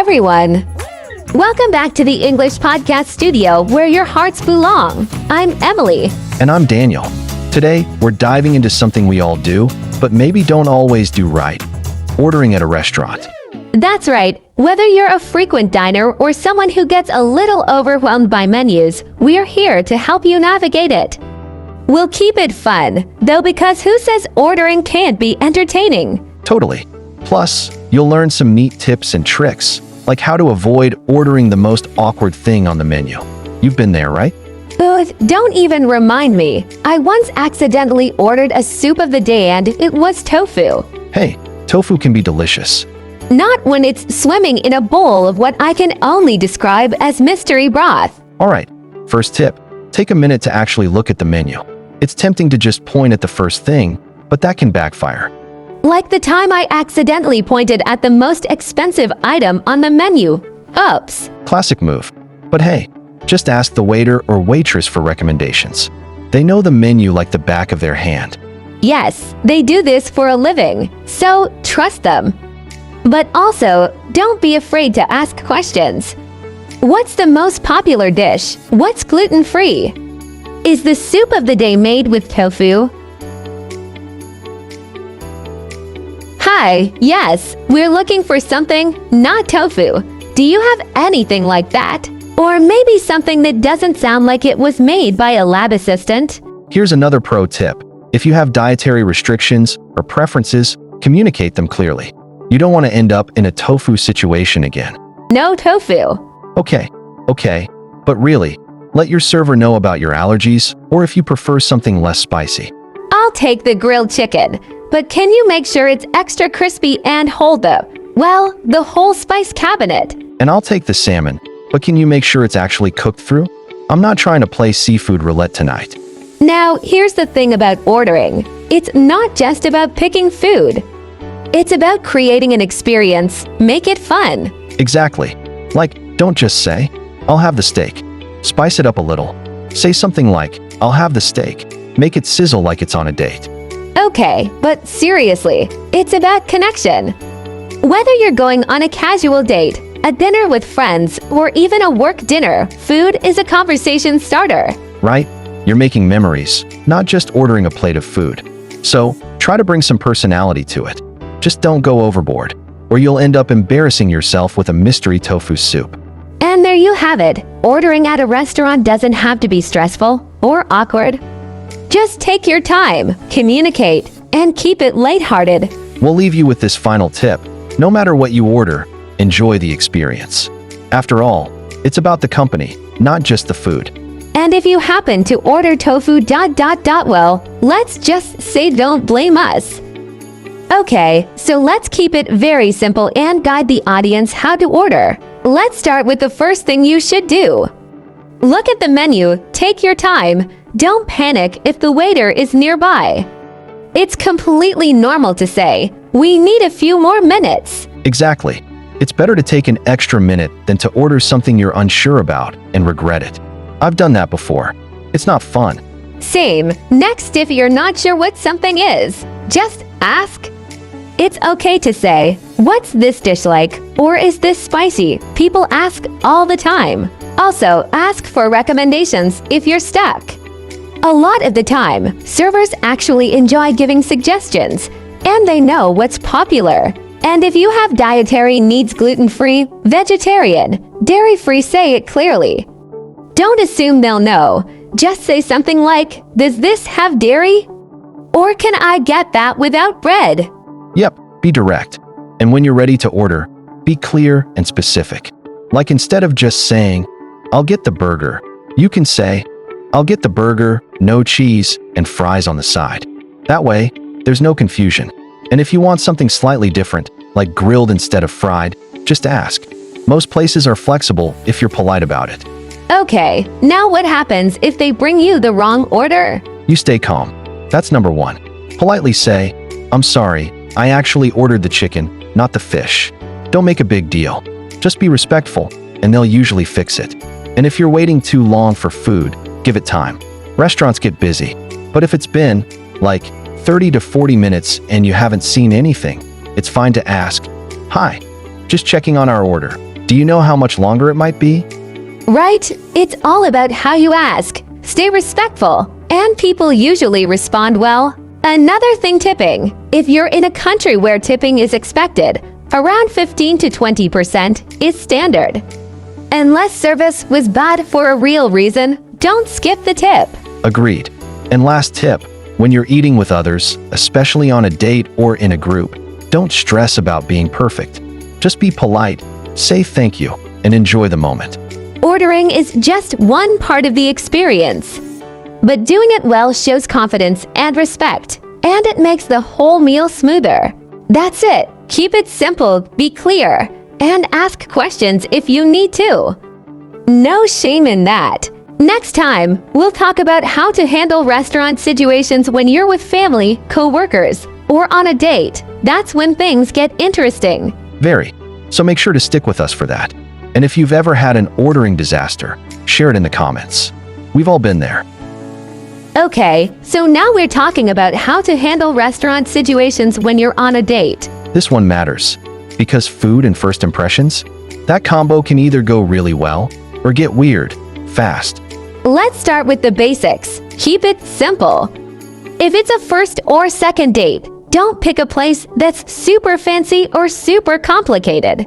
everyone! Welcome back to the English Podcast Studio where your hearts belong. I'm Emily. And I'm Daniel. Today, we're diving into something we all do, but maybe don't always do right. Ordering at a restaurant. That's right. Whether you're a frequent diner or someone who gets a little overwhelmed by menus, we're here to help you navigate it. We'll keep it fun, though, because who says ordering can't be entertaining? Totally. Plus, you'll learn some neat tips and tricks, like how to avoid ordering the most awkward thing on the menu. You've been there, right? Ugh, don't even remind me. I once accidentally ordered a soup of the day and it was tofu. Hey, tofu can be delicious. Not when it's swimming in a bowl of what I can only describe as mystery broth. All right, first tip. Take a minute to actually look at the menu. It's tempting to just point at the first thing, but that can backfire. Like the time I accidentally pointed at the most expensive item on the menu. Oops. Classic move. But hey, just ask the waiter or waitress for recommendations. They know the menu like the back of their hand. Yes, they do this for a living, so trust them. But also, don't be afraid to ask questions. What's the most popular dish? What's gluten-free? Is the soup of the day made with tofu? Hi, yes, we're looking for something, not tofu. Do you have anything like that? Or maybe something that doesn't sound like it was made by a lab assistant? Here's another pro tip. If you have dietary restrictions or preferences, communicate them clearly. You don't want to end up in a tofu situation again. No tofu. Okay, but really, let your server know about your allergies or if you prefer something less spicy. I'll take the grilled chicken, but can you make sure it's extra crispy and hold the whole spice cabinet? And I'll take the salmon, but can you make sure it's actually cooked through? I'm not trying to play seafood roulette tonight. Now, here's the thing about ordering. It's not just about picking food. It's about creating an experience. Make it fun. Exactly. Like, don't just say, I'll have the steak. Spice it up a little. Say something like, I'll have the steak. Make it sizzle like it's on a date. Okay, but seriously, it's about connection. Whether you're going on a casual date, a dinner with friends, or even a work dinner, food is a conversation starter. Right? You're making memories, not just ordering a plate of food. So, try to bring some personality to it. Just don't go overboard, or you'll end up embarrassing yourself with a mystery tofu soup. And there you have it. Ordering at a restaurant doesn't have to be stressful or awkward. Just take your time, communicate, and keep it lighthearted. We'll leave you with this final tip. No matter what you order, enjoy the experience. After all, it's about the company, not just the food. And if you happen to order tofu ... well, let's just say don't blame us. Okay, so let's keep it very simple and guide the audience how to order. Let's start with the first thing you should do. Look at the menu, take your time. Don't panic if the waiter is nearby. It's completely normal to say, we need a few more minutes. Exactly. It's better to take an extra minute than to order something you're unsure about and regret it. I've done that before. It's not fun. Same. Next, if you're not sure what something is, just ask. It's okay to say, what's this dish like? Or is this spicy? People ask all the time. Also, ask for recommendations if you're stuck. A lot of the time, servers actually enjoy giving suggestions, and they know what's popular. And if you have dietary needs, gluten-free, vegetarian, dairy-free, say it clearly. Don't assume they'll know. Just say something like, does this have dairy? Or can I get that without bread? Yep, be direct. And when you're ready to order, be clear and specific. Like instead of just saying, I'll get the burger, you can say, I'll get the burger, no cheese, and fries on the side. That way, there's no confusion. And if you want something slightly different, like grilled instead of fried, just ask. Most places are flexible if you're polite about it. Okay, now what happens if they bring you the wrong order? You stay calm. That's number one. Politely say, I'm sorry, I actually ordered the chicken, not the fish. Don't make a big deal. Just be respectful, and they'll usually fix it. And if you're waiting too long for food, give it time. Restaurants get busy. But if it's been, like, 30 to 40 minutes and you haven't seen anything, it's fine to ask, Hi, just checking on our order. Do you know how much longer it might be? Right? It's all about how you ask. Stay respectful, and people usually respond well. Another thing, tipping. If you're in a country where tipping is expected, around 15 to 20% is standard. Unless service was bad for a real reason, don't skip the tip. Agreed. And last tip, when you're eating with others, especially on a date or in a group, don't stress about being perfect. Just be polite, say thank you, and enjoy the moment. Ordering is just one part of the experience. But doing it well shows confidence and respect, and it makes the whole meal smoother. That's it. Keep it simple, be clear, and ask questions if you need to. No shame in that. Next time, we'll talk about how to handle restaurant situations when you're with family, co-workers, or on a date. That's when things get interesting. Very. So make sure to stick with us for that. And if you've ever had an ordering disaster, share it in the comments. We've all been there. Okay, so now we're talking about how to handle restaurant situations when you're on a date. This one matters, because food and first impressions, that combo can either go really well or get weird, fast. Let's start with the basics. Keep it simple. If it's a first or second date, don't pick a place that's super fancy or super complicated.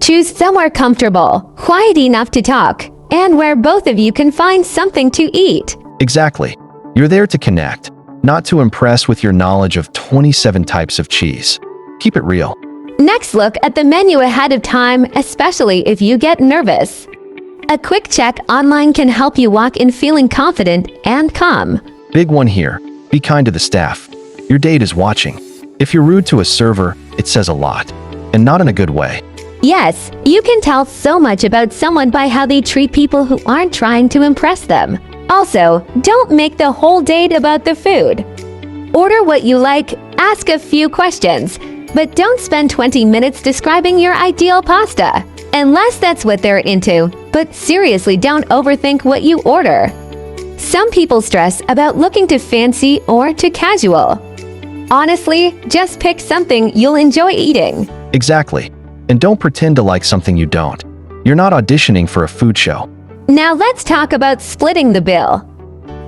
Choose somewhere comfortable, quiet enough to talk, and where both of you can find something to eat. Exactly. You're there to connect, not to impress with your knowledge of 27 types of cheese. Keep it real. Next, look at the menu ahead of time, especially if you get nervous. A quick check online can help you walk in feeling confident and calm. Big one here. Be kind to the staff. Your date is watching. If you're rude to a server, it says a lot, and not in a good way. Yes, you can tell so much about someone by how they treat people who aren't trying to impress them. Also, don't make the whole date about the food. Order what you like, ask a few questions, but don't spend 20 minutes describing your ideal pasta, unless that's what they're into. But seriously, don't overthink what you order. Some people stress about looking too fancy or too casual. Honestly, just pick something you'll enjoy eating. Exactly. And don't pretend to like something you don't. You're not auditioning for a food show. Now let's talk about splitting the bill.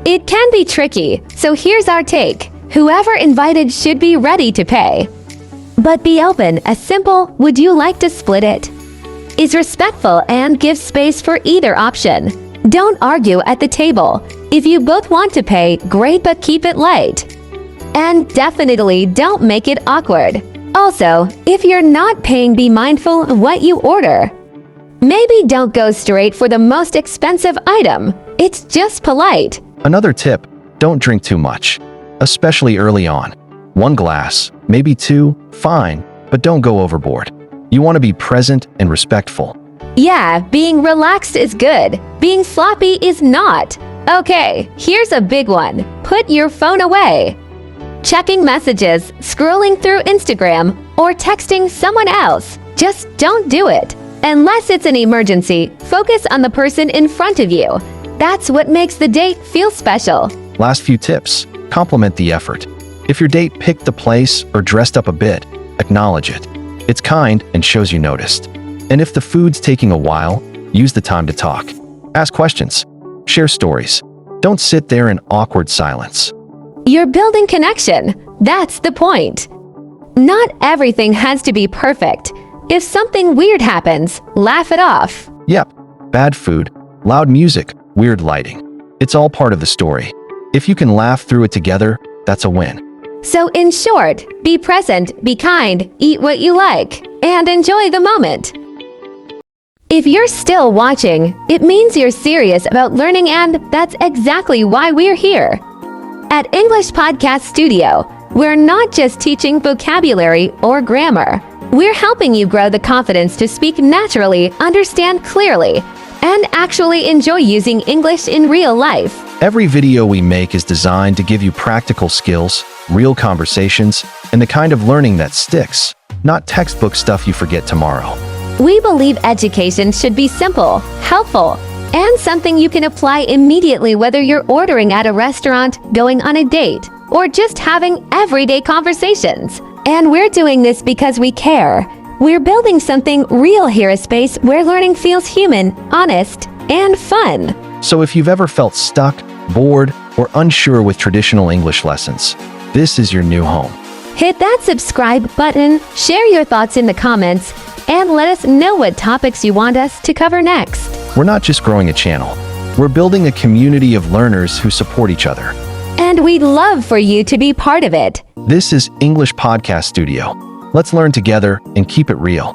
It can be tricky, so here's our take. Whoever invited should be ready to pay. But be open, a simple, would you like to split it? Is respectful and gives space for either option. Don't argue at the table. If you both want to pay, great, but keep it light. And definitely don't make it awkward. Also, if you're not paying, be mindful of what you order. Maybe don't go straight for the most expensive item. It's just polite. Another tip, don't drink too much, especially early on. 1 glass, maybe 2, fine, but don't go overboard. You want to be present and respectful. Yeah, being relaxed is good. Being sloppy is not. Okay, here's a big one. Put your phone away. Checking messages, scrolling through Instagram, or texting someone else. Just don't do it. Unless it's an emergency, focus on the person in front of you. That's what makes the date feel special. Last few tips, compliment the effort. If your date picked the place or dressed up a bit, acknowledge it. It's kind and shows you noticed. And if the food's taking a while, use the time to talk. Ask questions. Share stories. Don't sit there in awkward silence. You're building connection. That's the point. Not everything has to be perfect. If something weird happens, laugh it off. Yep, bad food, loud music, weird lighting. It's all part of the story. If you can laugh through it together, that's a win. So in short, be present, be kind, eat what you like, and enjoy the moment. If you're still watching, it means you're serious about learning, and that's exactly why we're here. At English Podcast Studio, we're not just teaching vocabulary or grammar. We're helping you grow the confidence to speak naturally, understand clearly, and actually enjoy using English in real life. Every video we make is designed to give you practical skills, real conversations, and the kind of learning that sticks, not textbook stuff you forget tomorrow. We believe education should be simple, helpful, and something you can apply immediately, whether you're ordering at a restaurant, going on a date, or just having everyday conversations. And we're doing this because we care. We're building something real here, a space where learning feels human, honest, and fun. So if you've ever felt stuck, bored, or unsure with traditional English lessons, this is your new home. Hit that subscribe button, share your thoughts in the comments, and let us know what topics you want us to cover next. We're not just growing a channel. We're building a community of learners who support each other. And we'd love for you to be part of it. This is English Podcast Studio. Let's learn together and keep it real.